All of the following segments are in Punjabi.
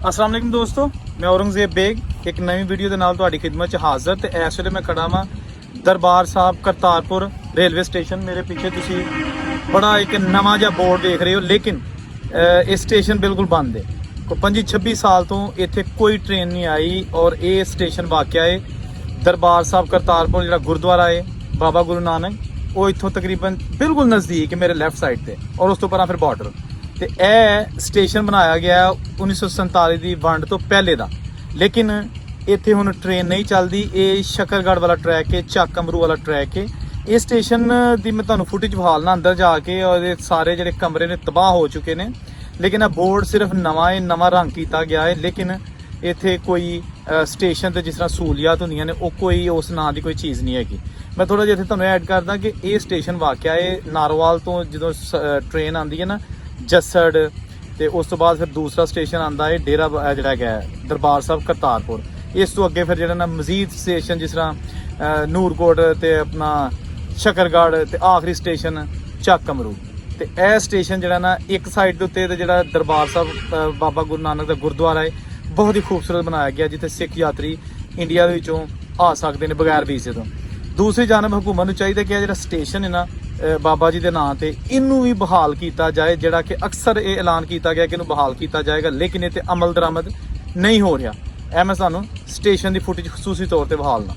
अस्सलाम वालेकुम दोस्तों, मैं औरंगजेब बेग एक नवी वीडियो के नाल तुहाडी खिदमत च हाज़र। तो इस वेले मैं खड़ा वां दरबार साहब करतारपुर रेलवे स्टेशन। मेरे पीछे तुसी बड़ा एक नवा जिहा बोर्ड देख रहे हो, लेकिन ये स्टेशन बिल्कुल बंद है। को 25-26 साल तो इत्थे कोई ट्रेन नहीं आई और ये स्टेशन वाकया है दरबार साहब करतारपुर जिहड़ा गुरुद्वारा है बाबा गुरु नानक, वो इत्थों तकरीबन बिल्कुल नज़दीक है मेरे लैफ्ट साइड से, और उस तो परा फिर बॉर्डर। तो यह स्टेशन बनाया गया 1947 की वंड तो पहले का, लेकिन इत्थे हुण ट्रेन नहीं चलती। ये शकरगढ़ वाला ट्रैक है, ਚੱਕ ਅਮਰੂ वाला ट्रैक है। ये स्टेशन की मैं तुहानूं फुटेज विखालना अंदर जाके, और ये सारे जिहड़े कमरे ने तबाह हो चुके हैं। लेकिन यह बोर्ड सिर्फ नवा है, नवा रंग किया गया है, लेकिन इत्थे कोई स्टेशन ते जिस तरह सहूलियत होंदियां ने वो कोई उस नां की कोई चीज़ नहीं हैगी। मैं थोड़ा जिहा तुहानूं ऐड करदा कि ये स्टेशन वाकया है नारोवाल तो जो ट्रेन आती है ना जसड़, तो उस तो बाद फिर दूसरा स्टेशन आता है डेरा जिहड़ा है दरबार साहब करतारपुर। इस तो अगे फिर जिहड़ा ना मजीद स्टेशन जिस तरह नूरकोट ते अपना शकरगढ़ ते आखिरी स्टेशन ਚੱਕ ਅਮਰੂ। तो यह स्टेशन जिहड़ा ना एक साइड के उत्ते जिहड़ा दरबार साहब बाबा गुरु नानक का गुरुद्वारा है, बहुत ही खूबसूरत बनाया गया, जिथे सिख यात्री इंडिया विचों आ सकते हैं बगैर वीजे तो। दूसरी जानब हुकूमत नूं चाहिए कि जिहड़ा स्टेशन है ना बाबा जी के नाम से इनू भी बहाल किया जाए, जिहड़ा कि अक्सर ये ऐलान किया गया कि इनू बहाल किया जाएगा, लेकिन ये अमल दरामद नहीं हो रहा। यह मैं सानू स्टेशन की फुटेज खसूसी तौर पर बहालना।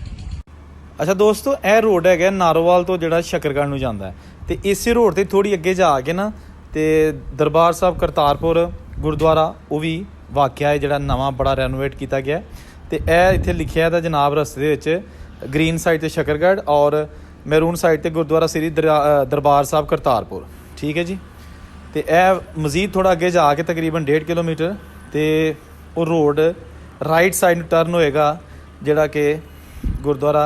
अच्छा दोस्तों, यह रोड है नारोवाल तो जिहड़ा शकरगढ़ नूं जांदा है, तो इस रोड से थोड़ी अगे जाके ना तो दरबार साहब करतारपुर गुरुद्वारा वो भी वाकया है जिहड़ा नवा बड़ा रेनोवेट किया गया। तो यह इत्थे लिखिया है जनाब रस्ते दे ग्रीन साइड से शकरगढ़ और मैरून साइड ते गुरुद्वारा श्री दरबार साहब करतारपुर, ठीक है जी। तो यह मजीद थोड़ा अगे जाके तकरीबन 1.5 किलोमीटर तो वो रोड राइट साइड टर्न होएगा जिहड़ा कि गुरुद्वारा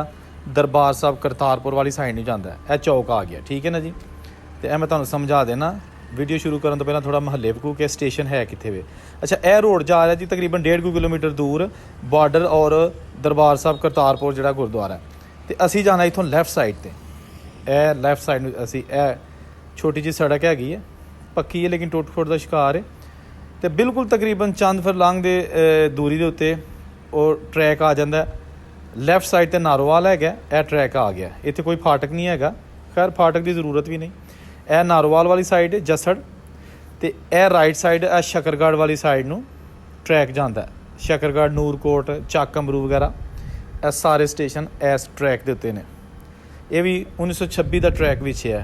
दरबार साहब करतारपुर वाली साइड नहीं जाता है। यह चौक आ गया, ठीक है ना जी। तो यह मैं तुहानूं समझा देना वीडियो शुरू करने तो पहला थोड़ा महल्ले वकू के स्टेशन है कित्थे वे। अच्छा, यह रोड जा रहा है जी तकरीबन 1.5 किलोमीटर दूर बॉर्डर और दरबार साहब करतारपुर जिहड़ा गुरुद्वारा है। तो असी जाना इत्थों लैफ्ट साइड ते, यह लैफ्ट साइड असी यह छोटी जी सड़क हैगी है, पक्की है लेकिन टुट फुट का शिकार है। तो बिल्कुल तकरीबन चंद फरलांग दे दूरी के उत्ते और ट्रैक आ जाता है। लैफ्ट साइड ते नारोवाल है, यह ट्रैक आ गया। इत्थे कोई फाटक नहीं है, खैर फाटक की जरूरत भी नहीं। यह नारोवाल वाली साइड है जसड़, तो यह राइट साइड है शकरगढ़ वाली साइड नूं ट्रैक जाता है। शकरगढ़, नूरकोट, ਚੱਕ ਅਮਰੂ वगैरह ਇਹ सारे स्टेशन इस ट्रैक के उत्ते ने। यह भी 1926 का ट्रैक विच है।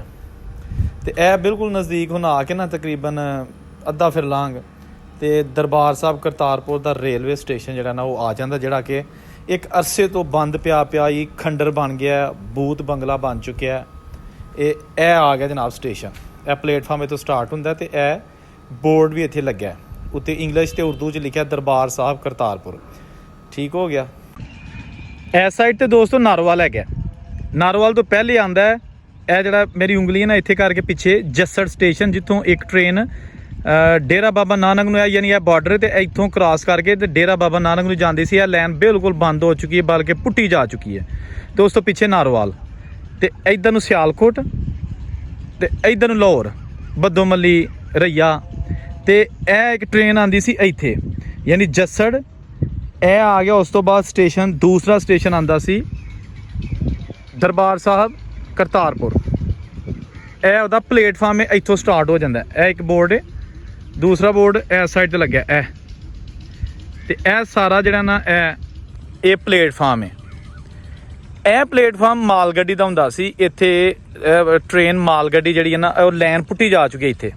तो यह बिल्कुल नज़दीक हुण आके ना तकरीबन अद्धा फिरलांग तो दरबार साहब करतारपुर का रेलवे स्टेशन जिहड़ा ना वो आ जाता, जिहड़ा कि एक अरसे तो बंद पिया ही खंडर बन गया, बूत बंगला बन चुका है। ये आ गया जनाब स्टेशन। यह प्लेटफार्म इतों स्टार्ट होंदा ते यह बोर्ड भी इत्थे लग्या, उत्ते इंग्लिश ते उर्दू च लिखा दरबार साहब करतारपुर, ठीक हो गया। इस साइड तो दोस्तों नारोवाल है, नारोवाल तो पहले आंदा है यह जिहड़ा मेरी उंगली है ना इत्थे करके पिछे जसड़ स्टेशन, जितों एक ट्रेन डेरा बाबा नानक नूं यानी यह बॉर्डर तो इतों क्रॉस करके तो डेरा बाबा नानक नूं जांदी सी। यह लैन बिल्कुल बंद हो चुकी है, बल्कि पुट्टी जा चुकी है। तो उस तो पिछे नारोवाल, तो इधर नूं सियालकोट, तो इधर नूं लाहौर, बद्दोमली, रैया। तो यह एक ट्रेन आंदी सी इत्थे यानी जसड़, यह आ गया। उस तो बाद स्टेशन दूसरा स्टेशन आंदा सी दरबार साहब करतारपुर। यह उहदा प्लेटफार्म है, इत्थों स्टार्ट हो जाता है। यह एक बोर्ड है, दूसरा बोर्ड इस साइड ते लग्या है। तो यह सारा जिहड़ा ना यह प्लेटफार्म है। यह प्लेटफार्म माल गड्डी दा हुंदा सी। इत्थे ट्रेन माल गड्डी जिहड़ी है ना वो लैन पुट्टी जा चुकी है इत्थे,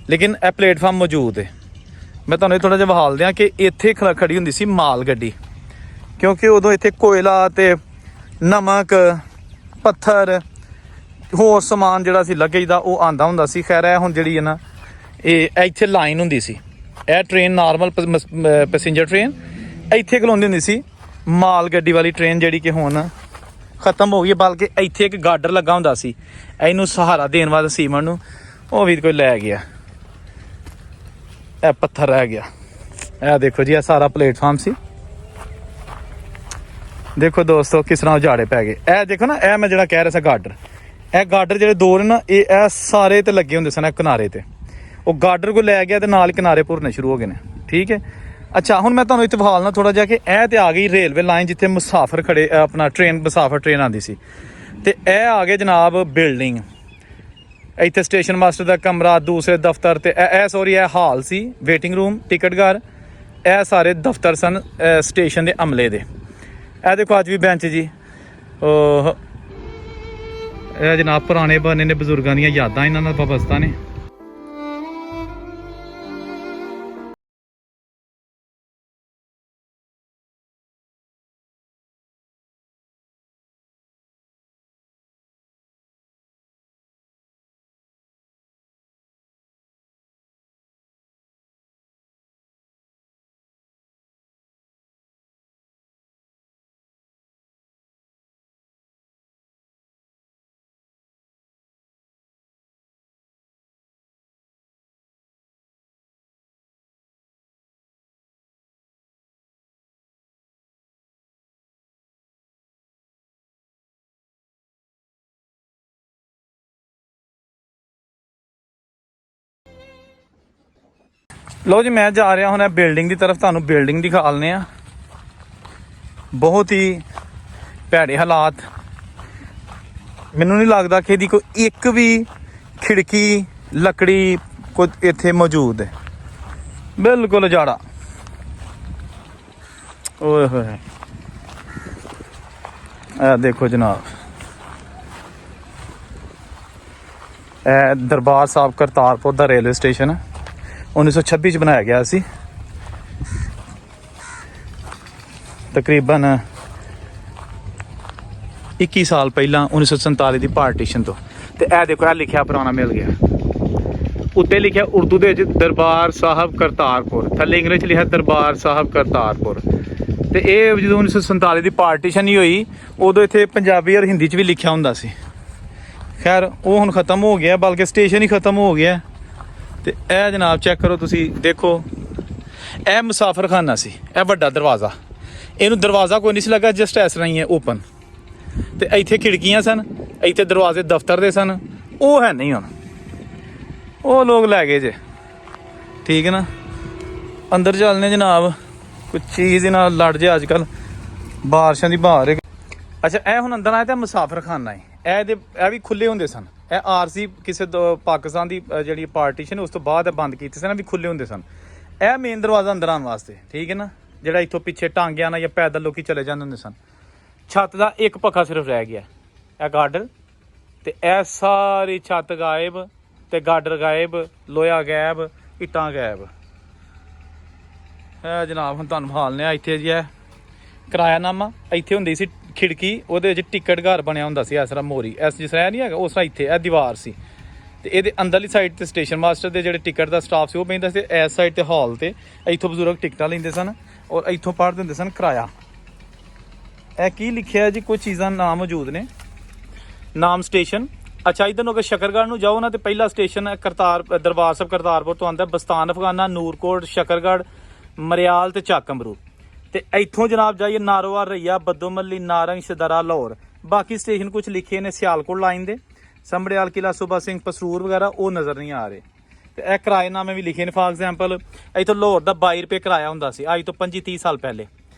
लेकिन यह प्लेटफार्म मौजूद है। मैं तुहानूं थोड़ा जिहा बहाल दियां कि इत्थे खड़ी हुंदी सी माल गड्डी, क्योंकि उदों इत्थे कोयला ते नमक पत्थर होर समान जिहड़ा सी लग्गे दा वो आंदा हुंदा सी। खैर है हुण जिहड़ी है ना ये इत्थे लाइन हुंदी सी। यह ट्रेन नॉर्मल पैसेंजर ट्रेन इत्थे खलोंदी हुंदी सी। माल गड्डी वाली ट्रेन जिहड़ी कि हुण खत्म हो गई, बल्कि इत्थे एक गार्डर लगा हुंदा सी, इहनूं सहारा देण वास्ते सीमन नूं, वो भी कोई लै गया। यह पत्थर रह गया। यह देखो जी, यह सारा प्लेटफार्म सी। देखो दोस्तों किस तरह उजाड़े पै गए। यह देखो ना, यह मैं जिहड़ा कह रहा सा गार्डर, यह गार्डर जिहड़े दो ने ना ये सारे ते लगे हुंदे सन किनारे ते, वो गार्डर को लै गया तो नाल किनारे भुरने शुरू हो गए ने, ठीक है। ਅੱਛਾ ਹੁਣ ਮੈਂ ਤੁਹਾਨੂੰ ਇੱਥੇ ਵਿਖਾਲਣਾ ਥੋੜਾ ਜਿਹਾ ਕਿ ਇਹ ਤੇ ਆ ਗਈ ਰੇਲਵੇ ਲਾਈਨ ਜਿੱਥੇ ਮੁਸਾਫਰ ਖੜੇ ਆਪਣਾ ਮੁਸਾਫਰ ਟ੍ਰੇਨ ਆਉਂਦੀ ਸੀ। ਤੇ ਇਹ ਆ ਗਏ ਜਨਾਬ ਬਿਲਡਿੰਗ, ਇੱਥੇ ਸਟੇਸ਼ਨ ਮਾਸਟਰ ਦਾ ਕਮਰਾ, ਦੂਸਰੇ ਦਫ਼ਤਰ ਤੇ ਇਹ ਸੋਰੀ ਇਹ ਹਾਲ ਸੀ, ਵੇਟਿੰਗ ਰੂਮ, ਟਿਕਟ ਘਰ, ਇਹ ਸਾਰੇ ਦਫ਼ਤਰ ਸਨ ਸਟੇਸ਼ਨ ਦੇ ਅਮਲੇ ਦੇ। ਇਹ ਦੇਖੋ ਅੱਜ ਵੀ ਬੈਂਚ ਜੀ, ਉਹ ਇਹ ਜਨਾਬ ਪੁਰਾਣੇ ਬਣੇ ਨੇ ਬਜ਼ੁਰਗਾਂ ਦੀਆਂ ਯਾਦਾਂ, ਇਹਨਾਂ ਦਾ ਵਬਸਤਾ ਨੇ। ਲਓ ਜੀ ਮੈਂ ਜਾ ਰਿਹਾ ਹੁਣ ਇਹ ਬਿਲਡਿੰਗ ਦੀ ਤਰਫ, ਤੁਹਾਨੂੰ ਬਿਲਡਿੰਗ ਦਿਖਾਲਨੇ ਆ। ਬਹੁਤ ਹੀ ਭੈੜੇ ਹਾਲਾਤ, ਮੈਨੂੰ ਨਹੀਂ ਲੱਗਦਾ ਕਿ ਇਹਦੀ ਕੋਈ ਇੱਕ ਵੀ ਖਿੜਕੀ ਲੱਕੜੀ ਕੋਈ ਇੱਥੇ ਮੌਜੂਦ ਹੈ, ਬਿਲਕੁਲ ਉਜਾੜਾ। ਓਏ ਹੋਏ ਇਹ ਦੇਖੋ ਜਨਾਬ, ਇਹ ਦਰਬਾਰ ਸਾਹਿਬ ਕਰਤਾਰਪੁਰ ਦਾ ਰੇਲਵੇ ਸਟੇਸ਼ਨ 1926 ਚ ਬਣਾਇਆ ਗਿਆ ਸੀ, ਤਕਰੀਬਨ 21 ਸਾਲ ਪਹਿਲਾਂ 1947 ਦੀ ਪਾਰਟੀਸ਼ਨ ਤੋਂ। ਤੇ ਇਹ ਦੇਖੋ ਇਹ ਲਿਖਿਆ ਪੁਰਾਣਾ ਮਿਲ ਗਿਆ, ਉੱਤੇ ਲਿਖਿਆ ਉਰਦੂ ਦੇ ਵਿੱਚ ਦਰਬਾਰ ਸਾਹਿਬ ਕਰਤਾਰਪੁਰ, ਥੱਲੇ ਇੰਗਲਿਸ਼ 'ਚ ਲਿਖਿਆ ਦਰਬਾਰ ਸਾਹਿਬ ਕਰਤਾਰਪੁਰ। ਤੇ ਇਹ ਜਦੋਂ 1947 ਦੀ ਪਾਰਟੀਸ਼ਨ ਹੀ ਹੋਈ ਉਦੋਂ ਇੱਥੇ ਪੰਜਾਬੀ ਔਰ ਹਿੰਦੀ 'ਚ ਵੀ ਲਿਖਿਆ ਹੁੰਦਾ ਸੀ। ਖੈਰ ਉਹ ਹੁਣ ਖ਼ਤਮ ਹੋ ਗਿਆ, ਬਲਕਿ ਸਟੇਸ਼ਨ ਹੀ ਖ਼ਤਮ ਹੋ ਗਿਆ। ਤੇ ਇਹ ਜਨਾਬ ਚੈੱਕ ਕਰੋ ਤੁਸੀਂ, ਦੇਖੋ ਇਹ ਮੁਸਾਫਰਖਾਨਾ ਸੀ, ਇਹ ਵੱਡਾ ਦਰਵਾਜ਼ਾ, ਇਹਨੂੰ ਦਰਵਾਜ਼ਾ ਕੋਈ ਨਹੀਂ ਸੀ ਲੱਗਾ, ਜਸਟ ਇਸ ਤਰ੍ਹਾਂ ਹੀ ਹੈ ਓਪਨ। ਤੇ ਇੱਥੇ ਖਿੜਕੀਆਂ ਸਨ, ਇੱਥੇ ਦਰਵਾਜ਼ੇ ਦਫ਼ਤਰ ਦੇ ਸਨ, ਉਹ ਹੈ ਨਹੀਂ ਹੁਣ, ਉਹ ਲੋਕ ਲੈ ਗਏ ਜੇ। ਠੀਕ ਹੈ ਨਾ, ਅੰਦਰ ਚੱਲਨੇ ਜਨਾਬ, ਕੁਛ ਚੀਜ਼ ਨਾਲ ਲੜ ਜੇ ਅੱਜ ਕੱਲ੍ਹ ਬਾਰਿਸ਼ਾਂ ਦੀ ਬਹਾਰ ਹੈ। ਅੱਛਾ ਇਹ ਹੁਣ ਅੰਦਰ ਆਇਆ ਤਾਂ ਮੁਸਾਫਰਖਾਨਾ ਹੈ, ਇਹ ਵੀ ਖੁੱਲੇ ਹੁੰਦੇ ਸਨ। ਇਹ ਆਰਸੀ ਕਿਸੇ ਪਾਕਿਸਤਾਨ ਦੀ ਜਿਹੜੀ ਪਾਰਟੀਸ਼ਨ ਉਸ ਤੋਂ ਬਾਅਦ ਬੰਦ ਕੀਤੇ ਸਨ, ਵੀ ਖੁੱਲੇ ਹੁੰਦੇ ਸਨ। ਇਹ ਮੇਨ ਦਰਵਾਜ਼ਾ ਅੰਦਰ ਆਉਣ ਵਾਸਤੇ, ਠੀਕ ਹੈ ਨਾ, ਜਿਹੜਾ ਇੱਥੋਂ ਪਿੱਛੇ ਟਾਂਗਿਆਂ ਨਾਲ ਜਾਂ ਪੈਦਲ ਲੋਕੀ ਚਲੇ ਜਾਂਦੇ ਹੁੰਦੇ ਸਨ। ਛੱਤ ਦਾ ਇੱਕ ਪੱਖਾ ਸਿਰਫ ਰਹਿ ਗਿਆ, ਇਹ ਗਾਰਡਰ, ਤੇ ਇਹ ਸਾਰੀ ਛੱਤ ਗਾਇਬ, ਤੇ ਗਾਰਡਰ ਗਾਇਬ, ਲੋਹਾ ਗਾਇਬ, ਇੱਟਾਂ ਗਾਇਬ। ਇਹ ਜਨਾਬ ਹੁਣ ਤੁਹਾਨੂੰ ਹਾਲ ਨੇ ਇੱਥੇ ਜੀ, ਇਹ ਕਿਰਾਇਆਨਾਮਾ, ਇੱਥੇ ਹੁੰਦੀ ਸੀ ਖਿੜਕੀ, ਉਹਦੇ ਵਿੱਚ ਟਿਕਟ ਘਰ ਬਣਿਆ ਹੁੰਦਾ ਸੀ ਇਸ ਤਰ੍ਹਾਂ ਮੋਰੀ, ਇਸ ਜਿਸ ਤਰ੍ਹਾਂ ਨਹੀਂ ਹੈਗਾ ਉਸ ਤਰ੍ਹਾਂ ਇੱਥੇ ਇਹ ਦੀਵਾਰ ਸੀ। ਤੇ ਇਹਦੇ ਅੰਦਰਲੀ ਸਾਈਡ ਤੇ ਸਟੇਸ਼ਨ ਮਾਸਟਰ ਦੇ ਜਿਹੜੇ ਟਿਕਟ ਦਾ ਸਟਾਫ ਸੀ ਉਹ ਬਹਿੰਦਾ ਸੀ, ਇਸ ਸਾਈਡ ਤੇ ਹਾਲ ਤੇ ਇੱਥੋਂ ਬਜ਼ੁਰਗ ਟਿਕਟਾਂ ਲੈਂਦੇ ਸਨ ਔਰ ਇੱਥੋਂ ਪੜ੍ਹਦੇ ਹੁੰਦੇ ਸਨ ਕਿਰਾਇਆ। ਇਹ ਕੀ ਲਿਖਿਆ ਜੀ, ਕੁਝ ਚੀਜ਼ਾਂ ਨਾਮ ਮੌਜੂਦ ਨੇ, ਨਾਮ ਸਟੇਸ਼ਨ। ਅੱਛਾ ਇੱਧਰ ਨੂੰ ਅਗਰ ਸ਼ਕਰਗੜ੍ਹ ਨੂੰ ਜਾਓ ਨਾ ਤੇ ਪਹਿਲਾ ਸਟੇਸ਼ਨ ਦਰਬਾਰ ਸਾਹਿਬ ਕਰਤਾਰਪੁਰ ਤੋਂ ਆਉਂਦਾ, ਬਸਤਾਨ ਅਫਗਾਨਾ, ਨੂਰਕੋਟ, ਸ਼ਕਰਗੜ੍ਹ, ਮਰਿਆਲ ਤੇ ਚੱਕ ਅਮਰੂ। ਤੇ ਇੱਥੋਂ ਜਨਾਬ ਜਾਈਏ ਨਾਰੋਵਾਲ, ਰਈਆ, ਬੱਦੋਮੱਲੀ, ਨਾਰੰਗ, ਸ਼ਦਰਾ, ਲਾਹੌਰ। ਬਾਕੀ ਸਟੇਸ਼ਨ ਕੁਝ ਲਿਖੇ ਨੇ ਸਿਆਲਕੋਟ ਲਾਈਨ ਦੇ, ਸੰਭੜਿਆਲ ਕਿਲਾ, ਸੂਬਾ ਸਿੰਘ, ਪਸਰੂਰ ਵਗੈਰਾ, ਉਹ ਨਜ਼ਰ ਨਹੀਂ ਆ ਰਹੇ। ਤੇ ਇਹ ਕਿਰਾਏਨਾਮੇ ਵੀ ਲਿਖੇ ਨੇ, ਫਾਰ ਐਗਜ਼ਾਮਪਲ ਇੱਥੋਂ ਲਾਹੌਰ ਦਾ 22 ਰੁਪਏ ਕਿਰਾਇਆ ਹੁੰਦਾ ਸੀ ਅੱਜ ਤੋਂ 25-30 ਸਾਲ ਪਹਿਲੇ,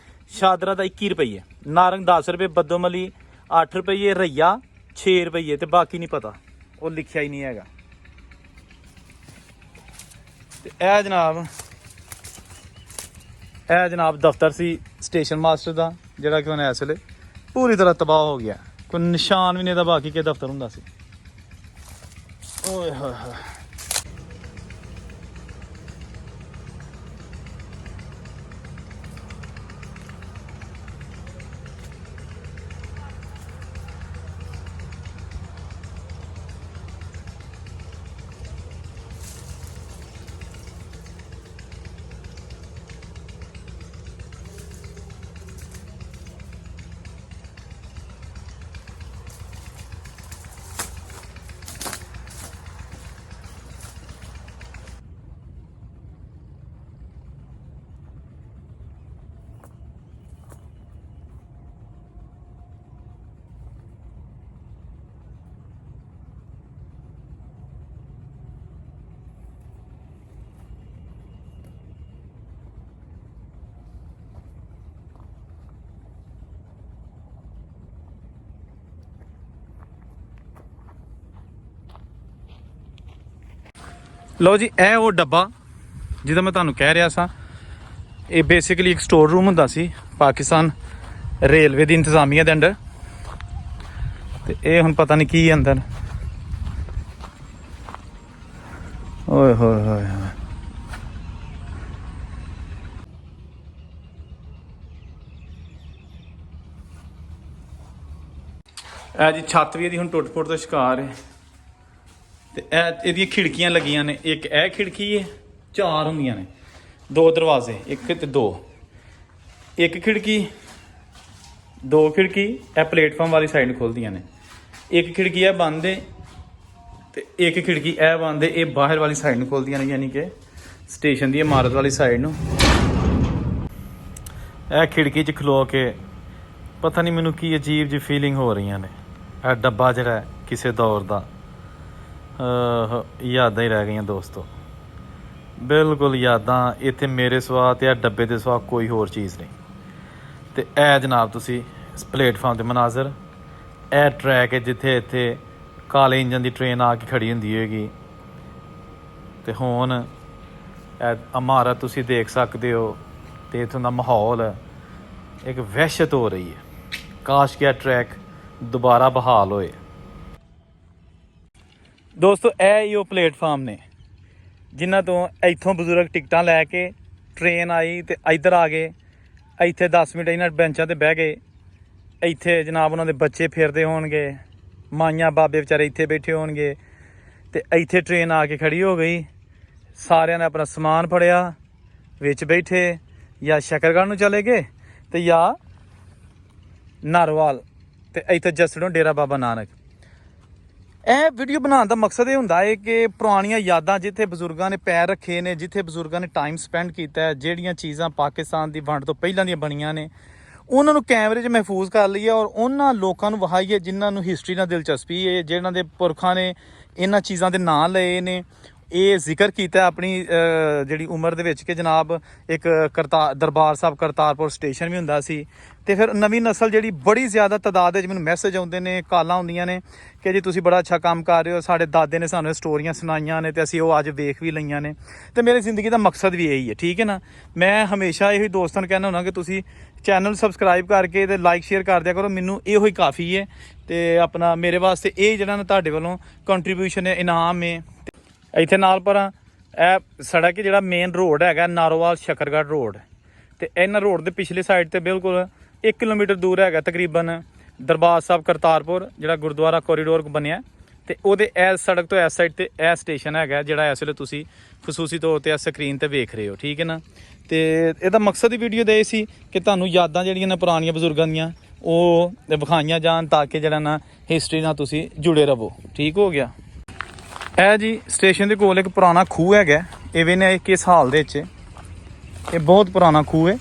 ਸ਼ਾਦਰਾ ਦਾ 21 ਰੁਪਏ, ਨਾਰੰਗ 10 ਰੁਪਏ, ਬੱਦੋਮੱਲੀ 8 ਰੁਪਏ, ਰਈਆ 6 ਰੁਪਏ, ਤੇ ਬਾਕੀ ਨਹੀਂ ਪਤਾ, ਉਹ ਲਿਖਿਆ ਹੀ ਨਹੀਂ ਹੈਗਾ। ਤੇ ਇਹ ਜਨਾਬ ਦਫ਼ਤਰ ਸੀ ਸਟੇਸ਼ਨ ਮਾਸਟਰ ਦਾ, ਜਿਹੜਾ ਕਿ ਹੁਣ ਇਸ ਵੇਲੇ ਪੂਰੀ ਤਰ੍ਹਾਂ ਤਬਾਹ ਹੋ ਗਿਆ, ਕੋਈ ਨਿਸ਼ਾਨ ਵੀ ਨਹੀਂ ਇਹਦਾ ਬਾਕੀ ਕਿ ਦਫ਼ਤਰ ਹੁੰਦਾ ਸੀ। ਓਏ ਹੋਏ ਹੋਏ। ਲਓ ਜੀ, ਇਹ ਉਹ ਡੱਬਾ ਜਿਹਦਾ ਮੈਂ ਤੁਹਾਨੂੰ ਕਹਿ ਰਿਹਾ ਸਾਂ, ਇਹ ਬੇਸਿਕਲੀ ਇੱਕ ਸਟੋਰ ਰੂਮ ਹੁੰਦਾ ਸੀ ਪਾਕਿਸਤਾਨ ਰੇਲਵੇ ਦੀ ਇੰਤਜ਼ਾਮੀਆ ਦੇ ਅੰਡਰ। ਤੇ ਇਹ ਹੁਣ ਪਤਾ ਨਹੀਂ ਕੀ ਅੰਦਰ। ਓਏ ਹੋਏ ਹੋਏ ਹੋਏ, ਇਹ ਜੀ ਛੱਤ ਵੀ ਇਹਦੀ ਹੁਣ ਟੁੱਟ ਫੁੱਟ ਦਾ ਸ਼ਿਕਾਰ ਹੈ। ਤੇ ਇਹ ਇਹਦੀਆਂ ਖਿੜਕੀਆਂ ਲੱਗੀਆਂ ਨੇ, ਇੱਕ ਇਹ ਖਿੜਕੀ ਹੈ, 4 ਹੁੰਦੀਆਂ ਨੇ, 2 ਦਰਵਾਜ਼ੇ, 1 ਤੇ 2, ਇੱਕ ਖਿੜਕੀ, 2 ਖਿੜਕੀ ਇਹ ਪਲੇਟਫਾਰਮ ਵਾਲੀ ਸਾਈਡ ਨੂੰ ਖੁੱਲਦੀਆਂ ਨੇ, ਇੱਕ ਖਿੜਕੀ ਇਹ ਬੰਦ ਹੈ ਤੇ ਇੱਕ ਖਿੜਕੀ ਇਹ ਬੰਦ ਹੈ, ਇਹ ਬਾਹਰ ਵਾਲੀ ਸਾਈਡ ਨੂੰ ਖੁੱਲਦੀਆਂ ਨੇ, ਯਾਨੀ ਕਿ ਸਟੇਸ਼ਨ ਦੀ ਇਮਾਰਤ ਵਾਲੀ ਸਾਈਡ ਨੂੰ। ਇਹ ਖਿੜਕੀ 'ਚ ਖਲੋ ਕੇ ਪਤਾ ਨਹੀਂ ਮੈਨੂੰ ਕੀ ਅਜੀਬ ਜਿਹੀ ਫੀਲਿੰਗ ਹੋ ਰਹੀਆਂ ਨੇ। ਇਹ ਡੱਬਾ ਜਿਹੜਾ ਕਿਸੇ ਦੌਰ ਦਾ ਯਾਦਾਂ ਹੀ ਰਹਿ ਗਈਆਂ ਦੋਸਤੋ, ਬਿਲਕੁਲ ਯਾਦਾਂ। ਇੱਥੇ ਮੇਰੇ ਸਿਵਾ ਤੇ ਇਹ ਡੱਬੇ ਦੇ ਸਿਵਾ ਕੋਈ ਹੋਰ ਚੀਜ਼ ਨਹੀਂ। ਤੇ ਇਹ ਜਨਾਬ ਤੁਸੀਂ ਇਸ ਪਲੇਟਫਾਰਮ ਦੇ ਮਨਾਜ਼ਰ, ਇਹ ਟਰੈਕ ਹੈ ਜਿੱਥੇ ਇੱਥੇ ਕਾਲੇ ਇੰਜਨ ਦੀ ਟ੍ਰੇਨ ਆ ਕੇ ਖੜੀ ਹੁੰਦੀ ਹੋਏਗੀ। ਤੇ ਹੁਣ ਇਹ ਇਮਾਰਤ ਤੁਸੀਂ ਦੇਖ ਸਕਦੇ ਹੋ ਤੇ ਇੱਥੋਂ ਦਾ ਮਾਹੌਲ ਇੱਕ ਵਹਿਸ਼ਤ ਹੋ ਰਹੀ ਹੈ। ਕਾਸ਼ ਕਿ ਇਹ ਟਰੈਕ ਦੁਬਾਰਾ ਬਹਾਲ ਹੋਏ। ਦੋਸਤੋ ਇਹ ਹੀ ਉਹ ਪਲੇਟਫਾਰਮ ਨੇ ਜਿਨ੍ਹਾਂ ਤੋਂ ਇੱਥੋਂ ਬਜ਼ੁਰਗ ਟਿਕਟਾਂ ਲੈ ਕੇ ਟ੍ਰੇਨ ਆਈ ਤੇ ਇੱਧਰ ਆ ਗਏ, ਇੱਥੇ 10 ਮਿੰਟ ਇਹਨਾਂ ਬੈਂਚਾਂ ਤੇ ਬਹਿ ਗਏ, ਇੱਥੇ ਜਨਾਬ ਉਹਨਾਂ ਦੇ ਬੱਚੇ ਫਿਰਦੇ ਹੋਣਗੇ, ਮਾਈਆਂ ਬਾਬੇ ਵਿਚਾਰੇ ਇੱਥੇ ਬੈਠੇ ਹੋਣਗੇ ਤੇ ਇੱਥੇ ਟ੍ਰੇਨ ਆ ਕੇ ਖੜੀ ਹੋ ਗਈ। ਸਾਰਿਆਂ ਨੇ ਆਪਣਾ ਸਮਾਨ ਫੜਿਆ, ਵਿੱਚ ਬੈਠੇ ਜਾਂ ਸ਼ਕਰਗੜ੍ਹ ਨੂੰ ਚਲੇ ਗਏ ਤੇ ਜਾਂ ਨਾਰੋਵਾਲ ਤੇ ਇੱਥੇ ਜਸੜੋਂ ਡੇਰਾ ਬਾਬਾ ਨਾਨਕ। ਇਹ ਵੀਡੀਓ ਬਣਾਉਣ ਦਾ ਮਕਸਦ ਇਹ ਹੁੰਦਾ ਹੈ ਕਿ ਪੁਰਾਣੀਆਂ ਯਾਦਾਂ ਜਿੱਥੇ ਬਜ਼ੁਰਗਾਂ ਨੇ ਪੈਰ ਰੱਖੇ ਨੇ, ਜਿੱਥੇ ਬਜ਼ੁਰਗਾਂ ਨੇ ਟਾਈਮ ਸਪੈਂਡ ਕੀਤਾ ਹੈ, ਜਿਹੜੀਆਂ ਚੀਜ਼ਾਂ ਪਾਕਿਸਤਾਨ ਦੀ ਵੰਡ ਤੋਂ ਪਹਿਲਾਂ ਦੀਆਂ ਬਣੀਆਂ ਨੇ, ਉਹਨਾਂ ਨੂੰ ਕੈਮਰੇ 'ਚ ਮਹਿਫੂਜ਼ ਕਰ ਲਈਏ ਔਰ ਉਹਨਾਂ ਲੋਕਾਂ ਨੂੰ ਵਿਖਾਈਏ ਜਿਨ੍ਹਾਂ ਨੂੰ ਹਿਸਟਰੀ ਨਾਲ ਦਿਲਚਸਪੀ ਹੈ, ਜਿਹਨਾਂ ਦੇ ਪੁਰਖਾਂ ਨੇ ਇਹਨਾਂ ਚੀਜ਼ਾਂ ਦੇ ਨਾਂ ਲਏ ਨੇ। ਇਹ ਜ਼ਿਕਰ ਕੀਤਾ ਆਪਣੀ ਜਿਹੜੀ ਉਮਰ ਦੇ ਵਿੱਚ ਕਿ ਜਨਾਬ ਇੱਕ ਦਰਬਾਰ ਸਾਹਿਬ ਕਰਤਾਰਪੁਰ ਸਟੇਸ਼ਨ ਵੀ ਹੁੰਦਾ ਸੀ। ਤੇ ਫਿਰ ਨਵੀਂ ਨਸਲ ਜਿਹੜੀ ਬੜੀ ਜ਼ਿਆਦਾ ਤਾਦਾਦ ਵਿੱਚ ਮੈਨੂੰ ਮੈਸੇਜ ਆਉਂਦੇ ਨੇ, ਕਾਲਾਂ ਆਉਂਦੀਆਂ ਨੇ ਕਿ ਜੀ ਤੁਸੀਂ ਬੜਾ ਅੱਛਾ ਕੰਮ ਕਰ ਰਹੇ ਹੋ, ਸਾਡੇ ਦਾਦੇ ਨੇ ਸਾਨੂੰ ਇਹ ਸਟੋਰੀਆਂ ਸੁਣਾਈਆਂ ਨੇ ਤੇ ਅਸੀਂ ਉਹ ਅੱਜ ਵੇਖ ਵੀ ਲਈਆਂ ਨੇ। ਤੇ ਮੇਰੀ ਜ਼ਿੰਦਗੀ ਦਾ ਮਕਸਦ ਵੀ ਇਹੀ ਹੈ, ਠੀਕ ਹੈ ਨਾ। ਮੈਂ ਹਮੇਸ਼ਾ ਇਹੀ ਦੋਸਤਾਂ ਨੂੰ ਕਹਿੰਦਾ ਹੁੰਦਾ ਕਿ ਤੁਸੀਂ ਚੈਨਲ ਸਬਸਕ੍ਰਾਈਬ ਕਰਕੇ ਤੇ ਲਾਈਕ ਸ਼ੇਅਰ ਕਰ ਦਿਆ ਕਰੋ, ਮੈਨੂੰ ਇਹੋ ਹੀ ਕਾਫੀ ਹੈ। ਤੇ ਆਪਣਾ ਮੇਰੇ ਵਾਸਤੇ ਇਹ ਜਿਹੜਾ ਨਾ ਤੁਹਾਡੇ ਵੱਲੋਂ ਕੰਟਰੀਬਿਊਸ਼ਨ ਹੈ, ਇਨਾਮ ਹੈ। ਇੱਥੇ ਨਾਲ ਪਰ ਇਹ ਸੜਕ ਜਿਹੜਾ ਮੇਨ ਰੋਡ ਹੈਗਾ ਨਾਰੋਵਾਲ ਸ਼ਕਰਗੜ੍ਹ ਰੋਡ, ਤੇ ਇਹਨਾਂ ਰੋਡ ਦੇ ਪਿਛਲੇ ਸਾਈਡ ਤੇ ਬਿਲਕੁਲ 1 ਕਿਲੋਮੀਟਰ ਦੂਰ ਹੈਗਾ ਤਕਰੀਬਨ ਦਰਬਾਰ ਸਾਹਿਬ ਕਰਤਾਰਪੁਰ ਜਿਹੜਾ ਗੁਰਦੁਆਰਾ ਕੋਰੀਡੋਰ ਬਣਿਆ। ਤੇ ਉਹਦੇ ਇਸ ਸੜਕ ਤੋਂ ਇਸ ਸਾਈਡ ਤੇ ਇਹ ਸਟੇਸ਼ਨ ਹੈਗਾ ਜਿਹੜਾ ਇਸ ਵੇਲੇ ਤੁਸੀਂ ਖਸੂਸੀ ਤੌਰ ਤੇ ਸਕਰੀਨ ਤੇ ਵੇਖ ਰਹੇ ਹੋ, ਠੀਕ ਹੈ ਨਾ। ਤੇ ਇਹਦਾ ਮਕਸਦ ਹੀ ਵੀਡੀਓ ਦਾ ਇਹ ਸੀ ਕਿ ਤੁਹਾਨੂੰ ਯਾਦਾਂ ਜਿਹੜੀਆਂ ਨੇ ਪੁਰਾਣੀਆਂ ਬਜ਼ੁਰਗਾਂ ਦੀਆਂ ਉਹ ਵਿਖਾਈਆਂ ਜਾਣ ਤਾਂ ਕਿ ਜਿਹੜਾ ਨਾ ਹਿਸਟਰੀ ਨਾਲ ਤੁਸੀਂ ਜੁੜੇ ਰਹੋ, ਠੀਕ ਹੋ ਗਿਆ। ਇਹ ਜੀ ਸਟੇਸ਼ਨ ਦੇ ਕੋਲ ਇੱਕ ਪੁਰਾਣਾ ਖੂਹ ਹੈਗਾ, ਇਵੇਂ ਨੇ ਕਿਸ ਹਾਲ ਦੇ ਵਿੱਚ, ਇਹ ਬਹੁਤ ਪੁਰਾਣਾ ਖੂਹ ਹੈ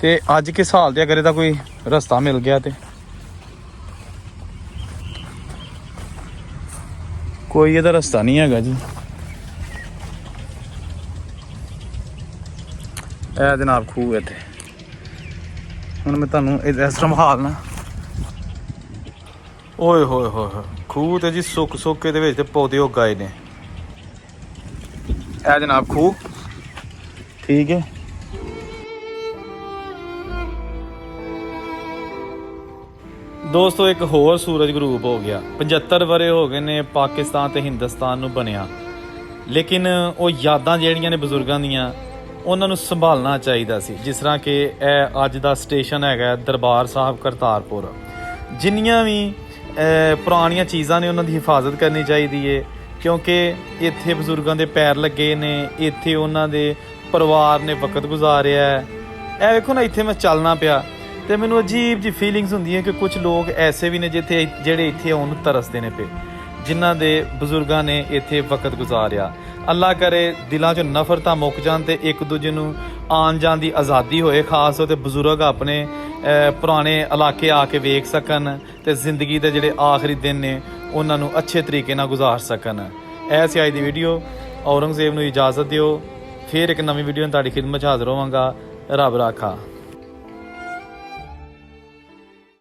ਤੇ ਅੱਜ ਕਿਸ ਹਾਲ ਦੇ ਅਗਰ ਇਹਦਾ ਕੋਈ ਰਸਤਾ ਮਿਲ ਗਿਆ ਤੇ ਕੋਈ ਇਹਦਾ ਰਸਤਾ ਨਹੀਂ ਹੈਗਾ ਜੀ। ਇਹ ਜਨਾਬ ਖੂਹ ਹੈ ਇੱਥੇ। ਹੁਣ ਮੈਂ ਤੁਹਾਨੂੰ ਇਸ ਤਰ੍ਹਾਂ ਹਾਲ ਨਾ, ਓਏ ਹੋਏ ਹੋਏ, ਖੂਹ ਤੇ ਜੀ ਸੁੱਕ ਸੁੱਕ ਦੇ ਵਿੱਚ ਤੇ ਪੌਦੇ ਉਗਾਏ ਨੇ। ਇਹ ਜਨਾਬ ਖੂਹ, ਠੀਕ ਹੈ। ਦੋਸਤੋ ਇੱਕ ਹੋਰ ਸੂਰਜ ਗਰੂਪ ਹੋ ਗਿਆ। 75 ਵਰੇ ਹੋ ਗਏ ਨੇ ਪਾਕਿਸਤਾਨ ਤੇ ਹਿੰਦੁਸਤਾਨ ਨੂੰ ਬਣਿਆ, ਲੇਕਿਨ ਉਹ ਯਾਦਾਂ ਜਿਹੜੀਆਂ ਨੇ ਬਜ਼ੁਰਗਾਂ ਦੀਆਂ ਉਹਨਾਂ ਨੂੰ ਸੰਭਾਲਣਾ ਚਾਹੀਦਾ ਸੀ। ਜਿਸ ਤਰ੍ਹਾਂ ਕਿ ਇਹ ਅੱਜ ਦਾ ਸਟੇਸ਼ਨ ਹੈਗਾ ਦਰਬਾਰ ਸਾਹਿਬ ਕਰਤਾਰਪੁਰ, ਜਿੰਨੀਆਂ ਵੀ ਪੁਰਾਣੀਆਂ ਚੀਜ਼ਾਂ ਨੇ ਉਹਨਾਂ ਦੀ ਹਿਫਾਜ਼ਤ ਕਰਨੀ ਚਾਹੀਦੀ ਹੈ, ਕਿਉਂਕਿ ਇੱਥੇ ਬਜ਼ੁਰਗਾਂ ਦੇ ਪੈਰ ਲੱਗੇ ਨੇ, ਇੱਥੇ ਉਹਨਾਂ ਦੇ ਪਰਿਵਾਰ ਨੇ ਵਕਤ ਗੁਜ਼ਾਰਿਆ ਹੈ। ਇਹ ਵੇਖੋ ਨਾ, ਇੱਥੇ ਮੈਂ ਚੱਲਣਾ ਪਿਆ ਤੇ ਮੈਨੂੰ ਅਜੀਬ ਜੀ ਫੀਲਿੰਗਸ ਹੁੰਦੀ ਹੈ ਕਿ ਕੁਝ ਲੋਕ ਐਸੇ ਵੀ ਨੇ ਜਿਹੜੇ ਇੱਥੇ ਆਉਣ ਨੂੰ ਤਰਸਦੇ ਨੇ ਪਏ, ਜਿਨ੍ਹਾਂ ਦੇ ਬਜ਼ੁਰਗਾਂ ਨੇ ਇੱਥੇ ਵਕਤ ਗੁਜ਼ਾਰਿਆ। ਅੱਲਾ ਕਰੇ ਦਿਲਾਂ 'ਚੋਂ ਨਫ਼ਰਤਾਂ ਮੁੱਕ ਜਾਣ ਤੇ ਇੱਕ ਦੂਜੇ ਨੂੰ ਆਉਣ ਜਾਣ ਦੀ ਆਜ਼ਾਦੀ ਹੋਏ, ਖਾਸ ਤੌਰ 'ਤੇ ਬਜ਼ੁਰਗ ਆਪਣੇ ਪੁਰਾਣੇ ਇਲਾਕੇ ਆ ਕੇ ਵੇਖ ਸਕਣ ਤੇ ਜ਼ਿੰਦਗੀ ਦੇ ਜਿਹੜੇ ਆਖਰੀ ਦਿਨ ਨੇ ਉਹਨਾਂ ਨੂੰ ਅੱਛੇ ਤਰੀਕੇ ਨਾਲ ਗੁਜ਼ਾਰ ਸਕਣ। ਐਸੀ ਅੱਜ ਦੀ ਵੀਡੀਓ। ਔਰੰਗਜ਼ੇਬ ਨੂੰ ਇਜਾਜ਼ਤ ਦਿਓ, ਫਿਰ ਇੱਕ ਨਵੀਂ ਵੀਡੀਓ ਤੁਹਾਡੀ ਖਿਦਮਤ 'ਚ ਹਾਜ਼ਰ ਹੋਵਾਂਗਾ। ਰੱਬ ਰਾਖਾ।